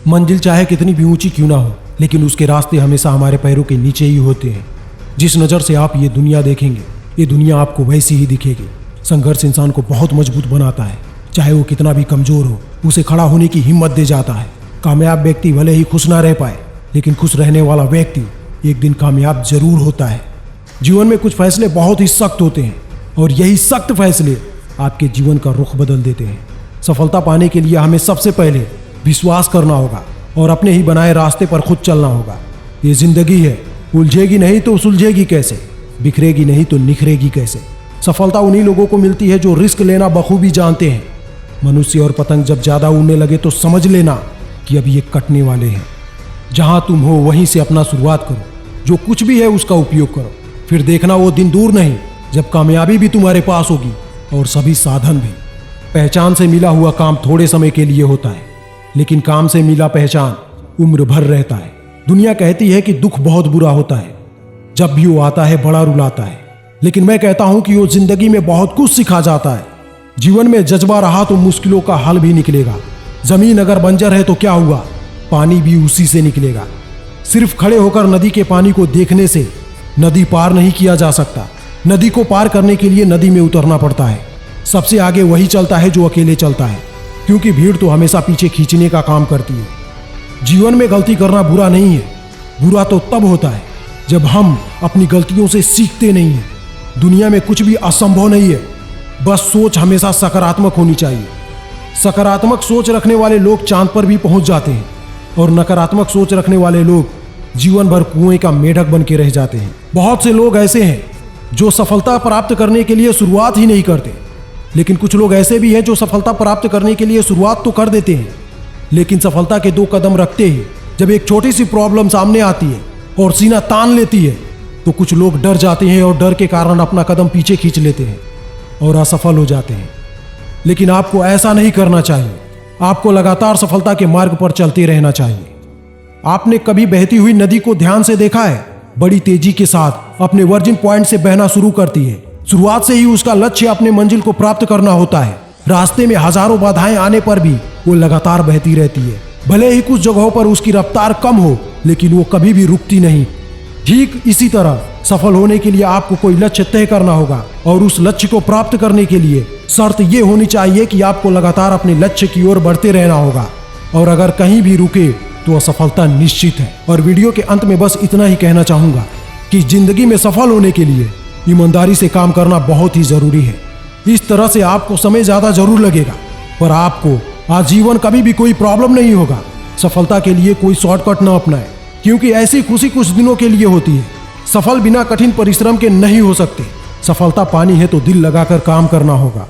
मंजिल चाहे कितनी भी ऊंची क्यों ना हो, लेकिन उसके रास्ते हमेशा हमारे पैरों के नीचे ही होते हैं। जिस नज़र से आप ये दुनिया देखेंगे, ये दुनिया आपको वैसी ही दिखेगी। संघर्ष इंसान को बहुत मजबूत बनाता है, चाहे वो कितना भी कमजोर हो, उसे खड़ा होने की हिम्मत दे जाता है। कामयाब व्यक्ति भले ही खुश ना रह पाए, लेकिन खुश रहने वाला व्यक्ति एक दिन कामयाब जरूर होता है। जीवन में कुछ फैसले बहुत ही सख्त होते हैं और यही सख्त फैसले आपके जीवन का रुख बदल देते हैं। सफलता पाने के लिए हमें सबसे पहले विश्वास करना होगा और अपने ही बनाए रास्ते पर खुद चलना होगा। ये जिंदगी है, उलझेगी नहीं तो सुलझेगी कैसे, बिखरेगी नहीं तो निखरेगी कैसे। सफलता उन्हीं लोगों को मिलती है जो रिस्क लेना बखूबी जानते हैं। मनुष्य और पतंग जब ज्यादा उड़ने लगे तो समझ लेना कि अब ये कटने वाले हैं। जहां तुम हो वहीं से अपना शुरुआत करो, जो कुछ भी है उसका उपयोग करो। फिर देखना वो दिन दूर नहीं जब कामयाबी भी तुम्हारे पास होगी और सभी साधन भी। पहचान से मिला हुआ काम थोड़े समय के लिए होता है, लेकिन काम से मिला पहचान उम्र भर रहता है। दुनिया कहती है कि दुख बहुत बुरा होता है, जब भी वो आता है बड़ा रुलाता है, लेकिन मैं कहता हूं कि वो जिंदगी में बहुत कुछ सिखा जाता है। जीवन में जज्बा रहा तो मुश्किलों का हल भी निकलेगा। जमीन अगर बंजर है तो क्या हुआ, पानी भी उसी से निकलेगा। सिर्फ खड़े होकर नदी के पानी को देखने से नदी पार नहीं किया जा सकता। नदी को पार करने के लिए नदी में उतरना पड़ता है। सबसे आगे वही चलता है जो अकेले चलता है, क्योंकि भीड़ तो हमेशा पीछे खींचने का काम करती है। जीवन में गलती करना बुरा नहीं है, बुरा तो तब होता है जब हम अपनी गलतियों से सीखते नहीं हैं। दुनिया में कुछ भी असंभव नहीं है, बस सोच हमेशा सकारात्मक होनी चाहिए। सकारात्मक सोच रखने वाले लोग चांद पर भी पहुंच जाते हैं और नकारात्मक सोच रखने वाले लोग जीवन भर कुएं का मेढक बन के रह जाते हैं। बहुत से लोग ऐसे हैं जो सफलता प्राप्त करने के लिए शुरुआत ही नहीं करते, लेकिन कुछ लोग ऐसे भी हैं जो सफलता प्राप्त करने के लिए शुरुआत तो कर देते हैं, लेकिन सफलता के 2 कदम रखते ही जब एक छोटी सी प्रॉब्लम सामने आती है और सीना तान लेती है तो कुछ लोग डर जाते हैं और डर के कारण अपना कदम पीछे खींच लेते हैं और असफल हो जाते हैं। लेकिन आपको ऐसा नहीं करना चाहिए। आपको लगातार सफलता के मार्ग पर चलते रहना चाहिए। आपने कभी बहती हुई नदी को ध्यान से देखा है? बड़ी तेजी के साथ अपने वर्जिन पॉइंट से बहना शुरू करती है। शुरुआत से ही उसका लक्ष्य अपने मंजिल को प्राप्त करना होता है। रास्ते में हजारों बाधाएं आने पर भी वो लगातार बहती रहती है। भले ही कुछ जगहों पर उसकी रफ्तार कम हो, लेकिन वो कभी भी रुकती नहीं। ठीक इसी तरह सफल होने के लिए आपको कोई लक्ष्य तय करना होगा और उस लक्ष्य को प्राप्त करने के लिए शर्त ये होनी चाहिए कि आपको लगातार अपने लक्ष्य की ओर बढ़ते रहना होगा। और अगर कहीं भी रुके तो असफलता निश्चित है। और वीडियो के अंत में बस इतना ही कहना चाहूंगा कि जिंदगी में सफल होने के लिए ईमानदारी से काम करना बहुत ही जरूरी है। इस तरह से आपको समय ज्यादा जरूर लगेगा, पर आपको आजीवन कभी भी कोई प्रॉब्लम नहीं होगा। सफलता के लिए कोई शॉर्टकट न अपनाएं, क्योंकि ऐसी खुशी कुछ दिनों के लिए होती है। सफल बिना कठिन परिश्रम के नहीं हो सकते। सफलता पानी है तो दिल लगाकर काम करना होगा।